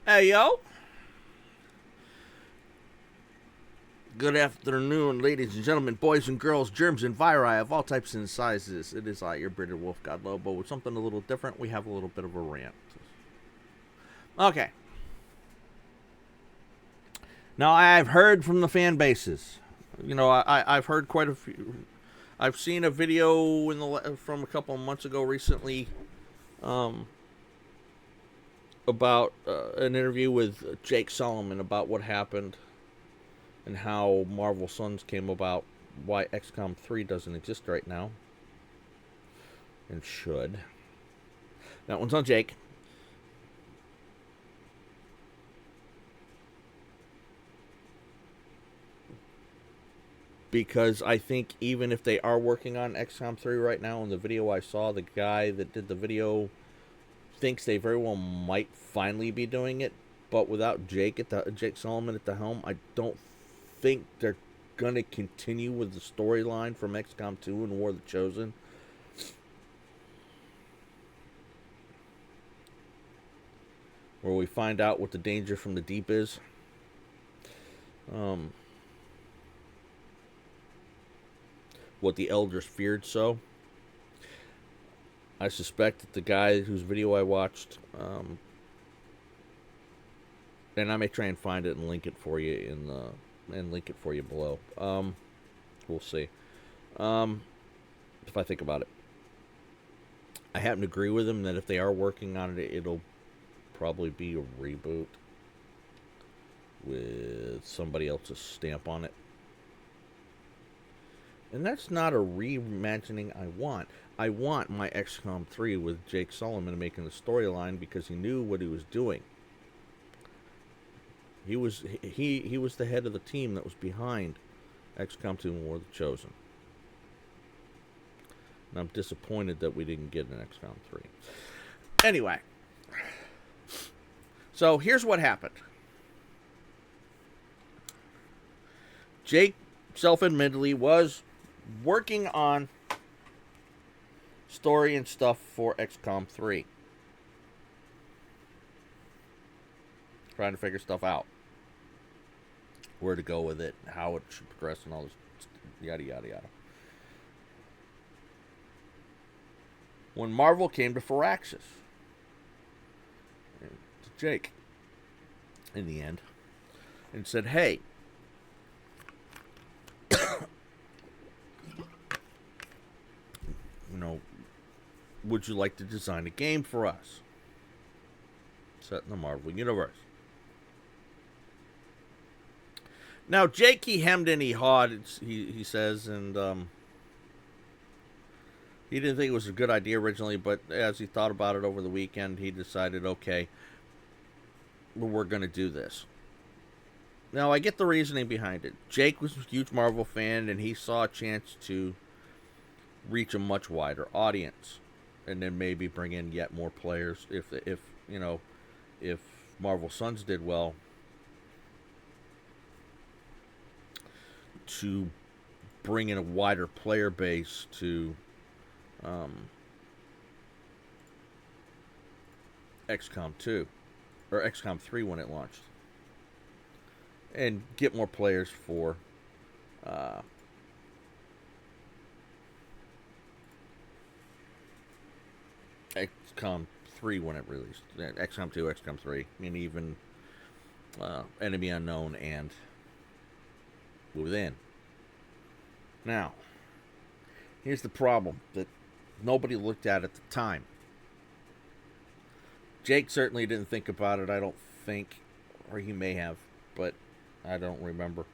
Hey, yo. Good afternoon, ladies and gentlemen, boys and girls, germs and viri of all types and sizes. It is I, your bearded wolf god Lobo, with something a little different. We have a little bit of a rant. Okay. Now, I've heard from the fan bases. I've heard quite a few. I've seen a video from a couple of months ago recently um, about an interview with Jake Solomon about what happened and how Marvel Sons came about, why XCom 3 doesn't exist right now, and should. That one's on Jake. Because I think even if they are working on XCOM 3 right now, in the video I saw, the guy that did the video thinks they very well might finally be doing it, but without Jake Solomon at the helm, I don't think they're gonna continue with the storyline from XCOM 2 and War of the Chosen. Where we find out what the danger from the deep is. What the elders feared so. I suspect that the guy whose video I watched, and I may try and find it and link it for you below. We'll see. If I think about it, I happen to agree with him that if they are working on it, it'll probably be a reboot with somebody else's stamp on it. And that's not a reimagining I want. I want my XCOM 3 with Jake Solomon making the storyline because he knew what he was doing. He was the head of the team that was behind XCOM 2 and War of the Chosen. And I'm disappointed that we didn't get an XCOM 3. Anyway. So here's what happened. Jake self-admittedly was working on story and stuff for XCOM 3. Trying to figure stuff out. Where to go with it, how it should progress, and all this yada yada yada. When Marvel came to Firaxis, to Jake, in the end, and said, hey, would you like to design a game for us set in the Marvel Universe? Now, Jake, he hemmed and he hawed, he says, and he didn't think it was a good idea originally, but as he thought about it over the weekend, he decided, okay, we're going to do this. Now, I get the reasoning behind it. Jake was a huge Marvel fan, and he saw a chance to reach a much wider audience, and then maybe bring in yet more players if Marvel Sons did well, to bring in a wider player base to XCOM 2 or XCOM 3 when it launched, and get more players for XCOM 3 when it released. XCOM 2, XCOM 3, and even Enemy Unknown and Within. Now, here's the problem that nobody looked at the time. Jake certainly didn't think about it, I don't think, or he may have, but I don't remember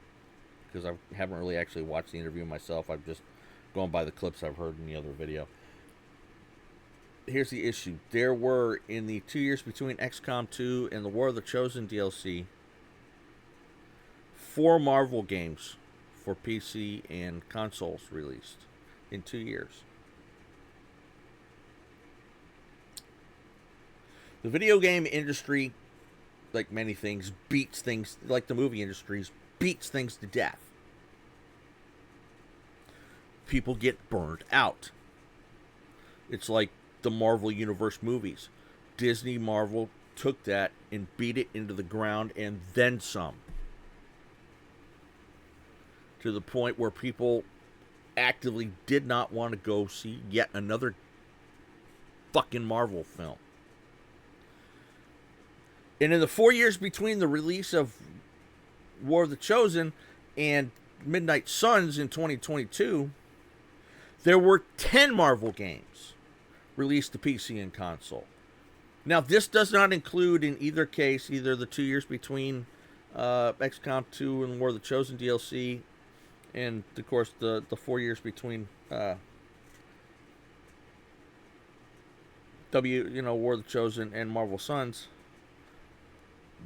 because I haven't really actually watched the interview myself. I've just gone by the clips I've heard in the other video. Here's the issue. There were, in the 2 years between XCOM 2 and the War of the Chosen DLC, 4 Marvel games for PC and consoles released in 2 years. The video game industry, like many things, beats things, like the movie industry, beats things to death. People get burned out. It's like the Marvel Universe movies. Disney, Marvel took that and beat it into the ground and then some. To the point where people actively did not want to go see yet another fucking Marvel film. And in the 4 years between the release of War of the Chosen and Midnight Suns in 2022, there were 10 Marvel games released to PC and console. Now, this does not include, in either case, either the 2 years between XCom 2 and War of the Chosen DLC, and, of course, the 4 years between War of the Chosen and Marvel Suns,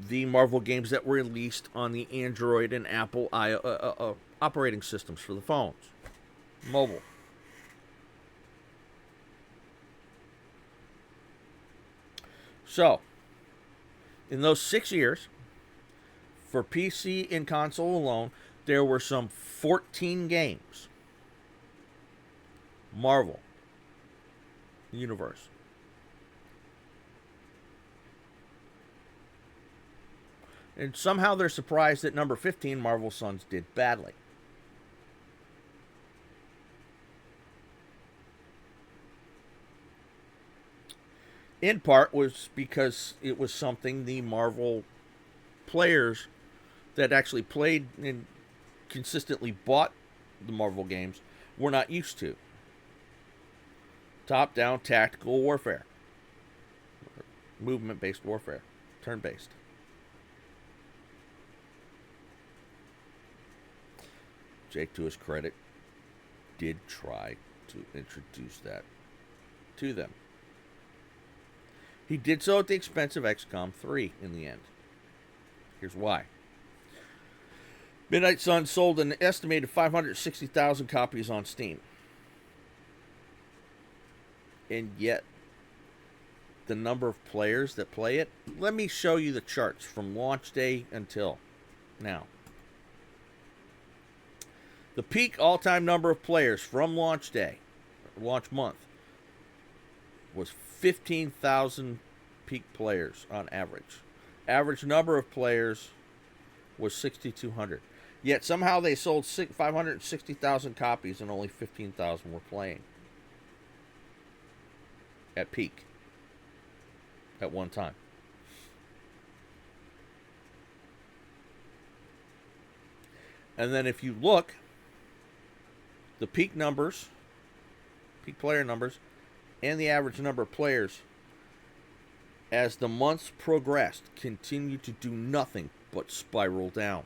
the Marvel games that were released on the Android and Apple operating systems for the phones, mobile. So, in those 6 years, for PC and console alone, there were some 14 games. Marvel Universe. And somehow they're surprised that number 15, Marvel Suns, did badly. In part was because it was something the Marvel players that actually played and consistently bought the Marvel games were not used to. Top-down tactical warfare. Movement-based warfare. Turn-based. Jake, to his credit, did try to introduce that to them. He did so at the expense of XCOM 3 in the end. Here's why. Midnight Suns sold an estimated 560,000 copies on Steam. And yet, the number of players that play it, let me show you the charts from launch day until now. The peak all-time number of players from launch day, launch month, was 15,000 peak players on average. Average number of players was 6,200. Yet somehow they sold 560,000 copies and only 15,000 were playing at peak at one time. And then if you look, the peak numbers, peak player numbers, and the average number of players as the months progressed continued to do nothing but spiral down.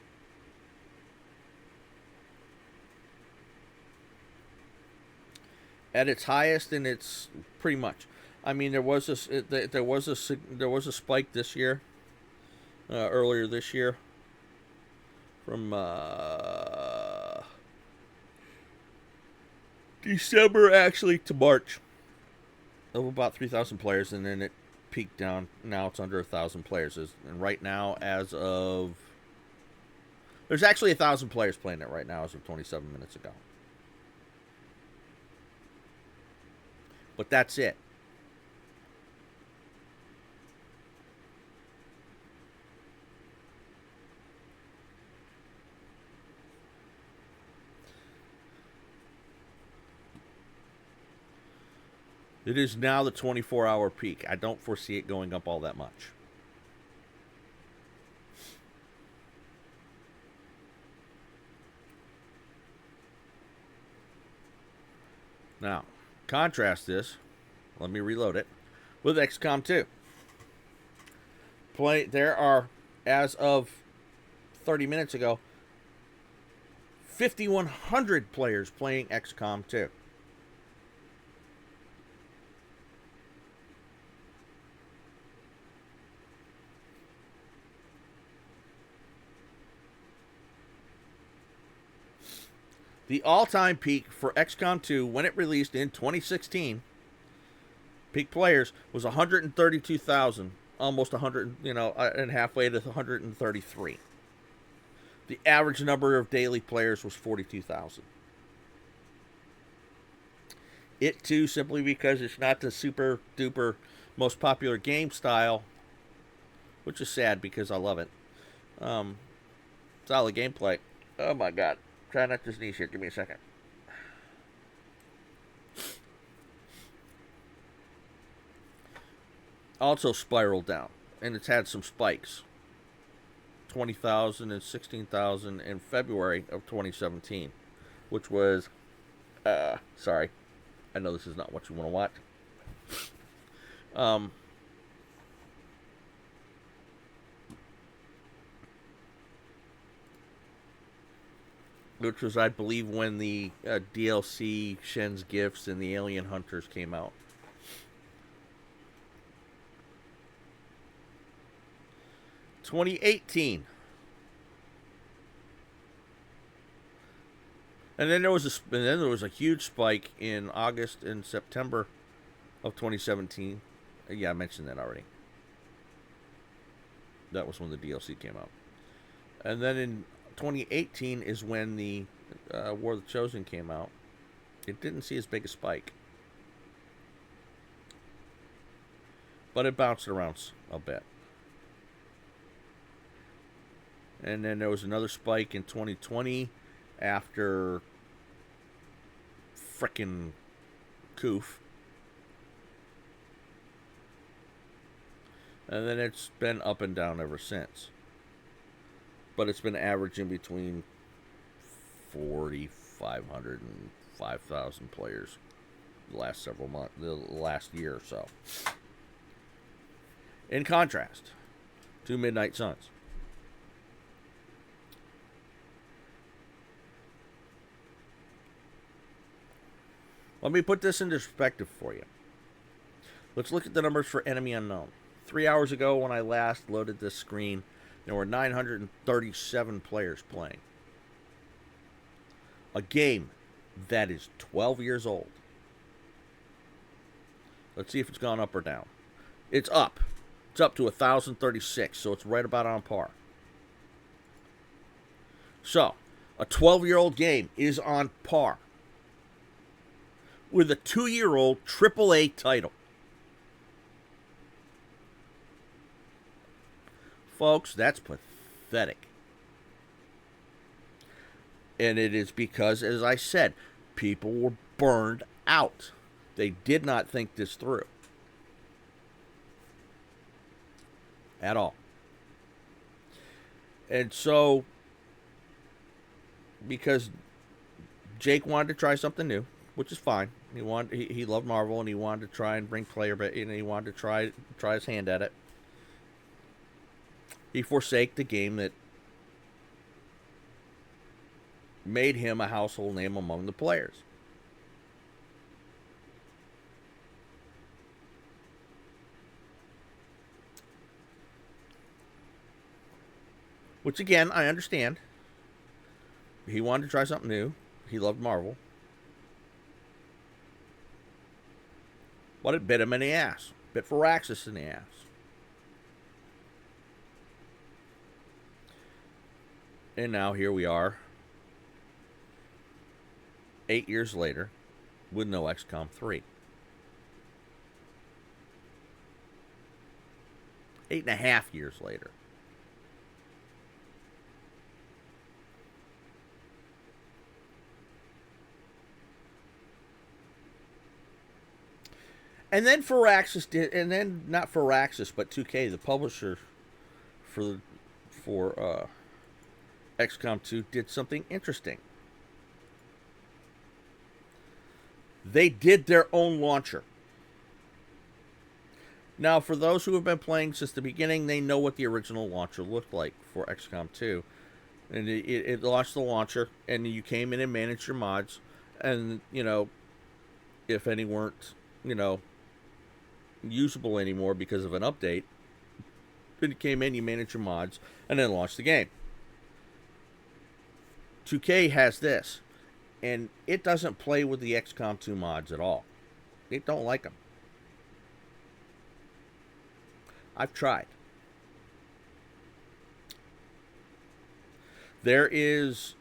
At its highest, and it's pretty much. I mean, there was a spike this year, earlier this year, from December actually to March, of about 3,000 players, and then it peaked down. Now it's under 1,000 players, and right now, as of there's actually 1,000 players playing it right now as of 27 minutes ago. But that's it. It is now the 24-hour peak. I don't foresee it going up all that much. Now, contrast this, let me reload it, with XCOM 2. There are, as of 30 minutes ago, 5,100 players playing XCOM 2. The all-time peak for XCOM 2 when it released in 2016, peak players, was 132,000, almost 100, and halfway to 133. The average number of daily players was 42,000. It too, simply because it's not the super duper most popular game style, which is sad because I love it. Solid gameplay. Oh my god. Try not to sneeze here. Give me a second. Also spiraled down, and it's had some spikes. 20,000 and 16,000 in February of 2017, which was, sorry, I know this is not what you want to watch. Which was, I believe, when the DLC Shen's Gifts and the Alien Hunters came out. $2018. And then there was a huge spike in August and September of 2017. Yeah, I mentioned that already. That was when the DLC came out. And then in 2018 is when the War of the Chosen came out. It didn't see as big a spike, but it bounced around a bit. And then there was another spike in 2020 after frickin' Coof. And then it's been up and down ever since. But it's been averaging between 4,500 and 5,000 players the last several months, the last year or so. In contrast to Midnight Suns. Let me put this into perspective for you. Let's look at the numbers for Enemy Unknown. 3 hours ago, when I last loaded this screen, there were 937 players playing. A game that is 12 years old. Let's see if it's gone up or down. It's up. It's up to 1,036, so it's right about on par. So, a 12-year-old game is on par with a 2-year-old AAA title. Folks, that's pathetic. And it is because, as I said, people were burned out. They did not think this through. At all. And so, because Jake wanted to try something new, which is fine. He loved Marvel, and he wanted to try and bring player, and he wanted to try his hand at it. He forsake the game that made him a household name among the players. Which, again, I understand. He wanted to try something new. He loved Marvel. But it bit him in the ass. Bit Firaxis in the ass. And now here we are, 8 years later, with no XCom 3. 8.5 years later. And then Firaxis did, and then not Firaxis, but 2K, the publisher for XCOM 2, did something interesting. They did their own launcher. Now, for those who have been playing since the beginning, they know what the original launcher looked like for XCOM 2. And it launched the launcher, and you came in and managed your mods. And, if any weren't, usable anymore because of an update, then you came in, you managed your mods, and then launched the game. 2K has this, and it doesn't play with the XCOM 2 mods at all. It don't like them. I've tried. There is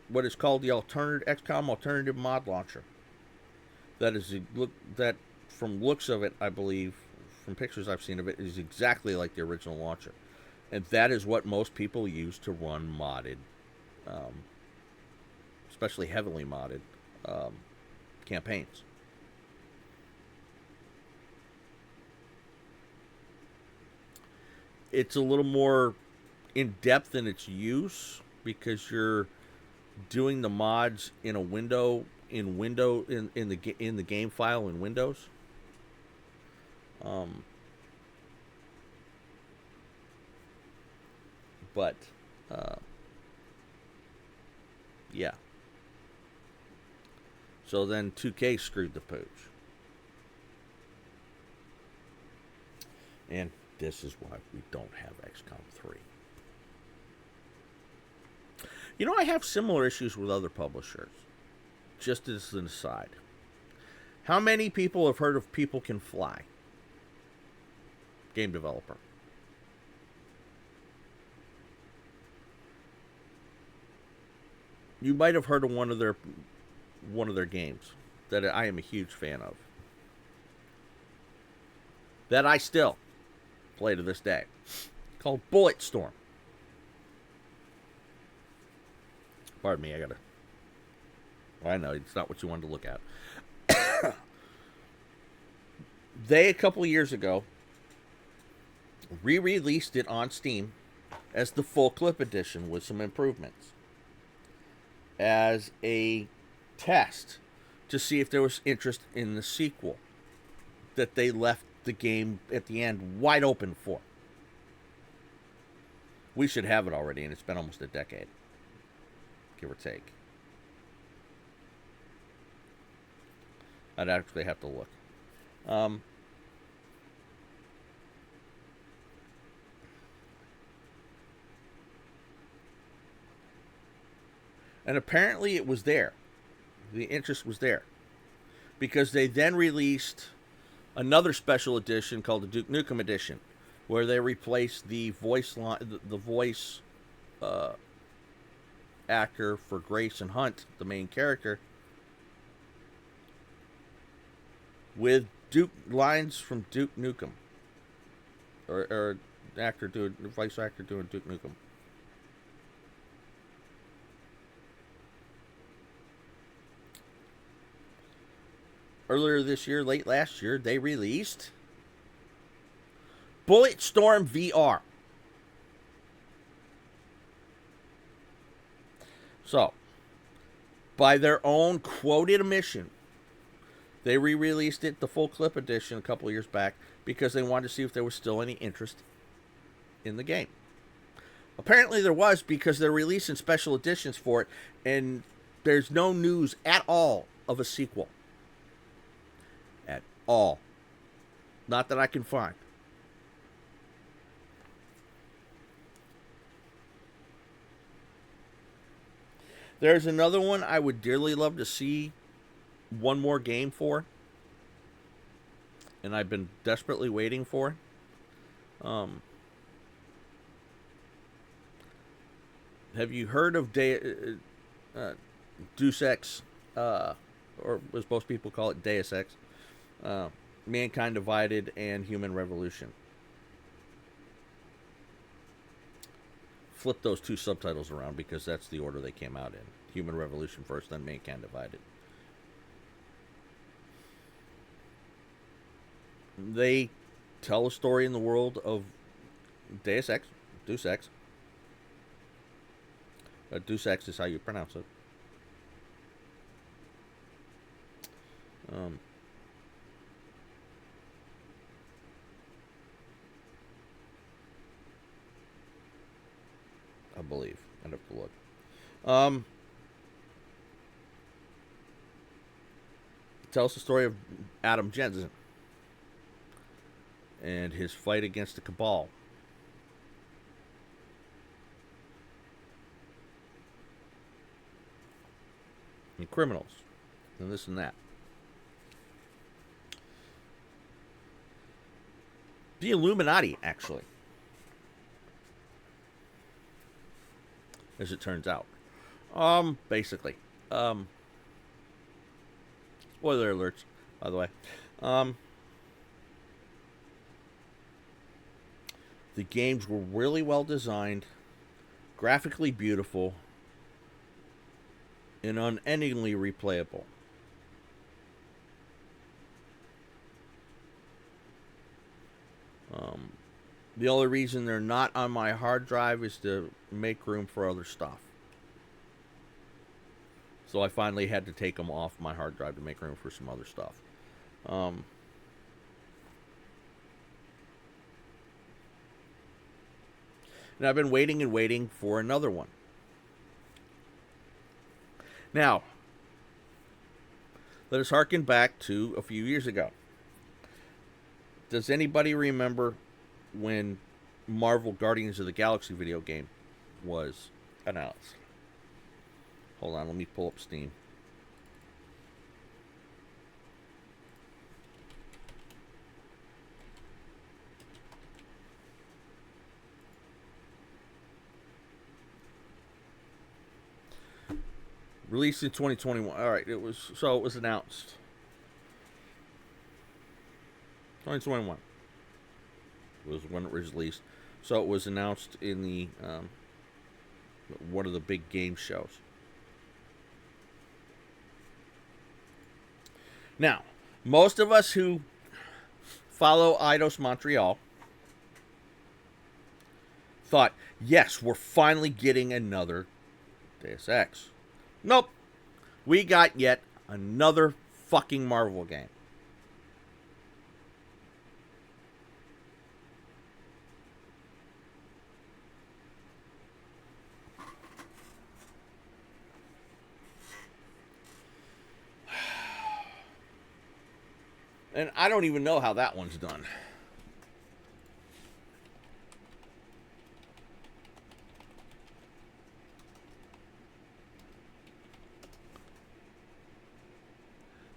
what is called the XCOM Alternative Mod Launcher. That from looks of it, I believe, from pictures I've seen of it, is exactly like the original launcher. And that is what most people use to run modded, um, especially heavily modded um, campaigns. It's a little more in depth in its use because you're doing the mods in a window in the game file in Windows. Um, but yeah. So then 2K screwed the pooch. And this is why we don't have XCOM 3. You know, I have similar issues with other publishers. Just as an aside. How many people have heard of People Can Fly? Game developer. You might have heard of one of their games that I am a huge fan of. That I still play to this day. Called Bulletstorm. Pardon me, I gotta. Well, I know it's not what you wanted to look at. They, a couple of years ago, re-released it on Steam as the full clip edition with some improvements as a test to see if there was interest in the sequel that they left the game at the end wide open for. We should have it already, and it's been almost a decade, give or take. I'd actually have to look. And apparently it was there. The interest was there. Because they then released another special edition called the Duke Nukem edition, where they replaced the voice actor for Grayson Hunt, the main character, with lines from Duke Nukem, or voice actor doing Duke Nukem. Earlier this year, late last year, they released Bulletstorm VR. So, by their own quoted admission, they re-released it, the full clip edition, a couple of years back because they wanted to see if there was still any interest in the game. Apparently there was, because they're releasing special editions for it, and there's no news at all of a sequel. At all. Not that I can find. There's another one I would dearly love to see one more game for, and I've been desperately waiting for. Have you heard of Deus Ex, or as most people call it, Deus Ex? Mankind Divided and Human Revolution. Flip those two subtitles around because that's the order they came out in. Human Revolution first, then Mankind Divided. They tell a story in the world of Deus Ex. Deus Ex is how you pronounce it. I believe. I'd have to look. It tells the story of Adam Jensen and his fight against the Cabal. And criminals. And this and that. The Illuminati, actually. As it turns out. Basically. Spoiler alerts, by the way. The games were really well designed, graphically beautiful, and unendingly replayable. The only reason they're not on my hard drive is to make room for other stuff. So I finally had to take them off my hard drive to make room for some other stuff. And I've been waiting and waiting for another one. Now, let us harken back to a few years ago. Does anybody remember when Marvel Guardians of the Galaxy video game was announced? Hold on, let me pull up Steam. Released in 2021. All right, it was announced 2021 was when it was released. So it was announced in the one of the big game shows. Now, most of us who follow Eidos Montreal thought, yes, we're finally getting another Deus Ex. Nope. We got yet another fucking Marvel game. And I don't even know how that one's done.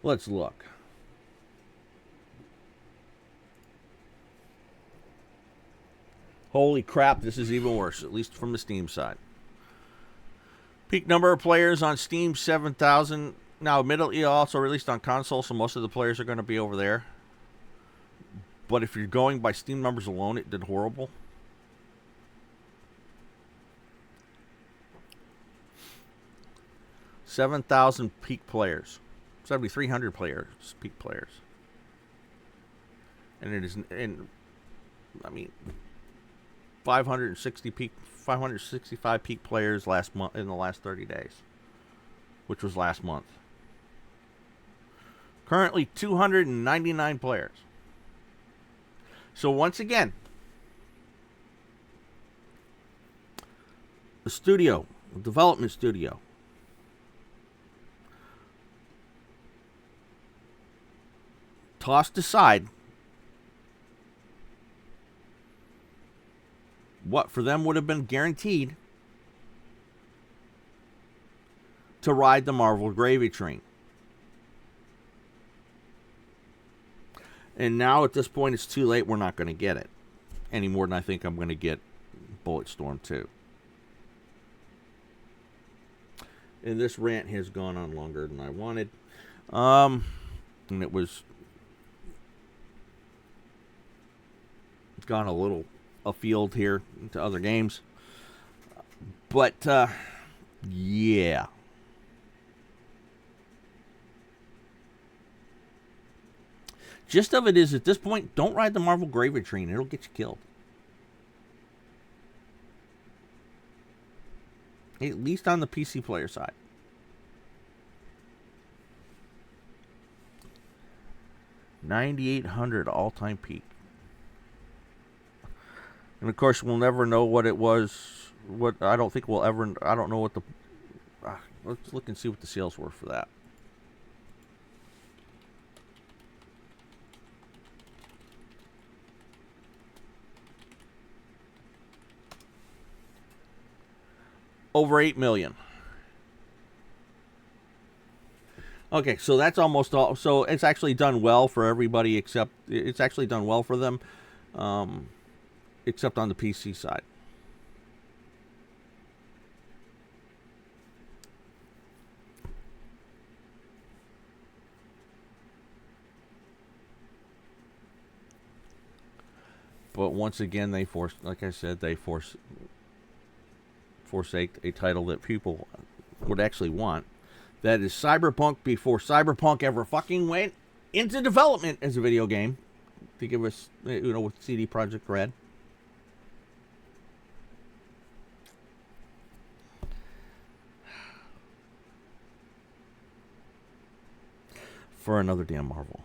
Let's look. Holy crap, this is even worse, at least from the Steam side. Peak number of players on Steam, 7,000. Now, admittedly, also released on console, so most of the players are going to be over there. But if you're going by Steam numbers alone, it did horrible. $7,000 peak players. 7,300 players, peak players. And it is, and I mean, 565 peak players last month in the last 30 days, which was last month. Currently 299 players. So once again, the development studio, tossed aside what for them would have been guaranteed to ride the Marvel gravy train. And now at this point it's too late. We're not going to get it any more than I think I'm going to get Bulletstorm 2. And this rant has gone on longer than I wanted. And it's gone a little afield here to other games. But, yeah. Gist of it is, at this point, don't ride the Marvel gravy train. It'll get you killed. At least on the PC player side. $9,800 all-time peak. And of course, we'll never know what it was. I don't think we'll ever. I don't know what the. Let's look and see what the sales were for that. Over 8 million. Okay, so that's almost all. So it's actually done well for everybody except it's actually done well for them, except on the PC side. But once again, they like I said, they forsake a title that people would actually want. That is Cyberpunk before Cyberpunk ever fucking went into development as a video game. To give us, with CD Projekt Red. For another damn Marvel.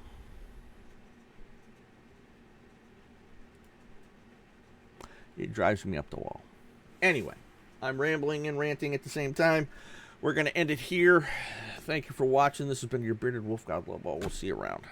It drives me up the wall. Anyway, I'm rambling and ranting at the same time. We're going to end it here. Thank you for watching. This has been your Bearded Wolf God Love all. We'll see you around.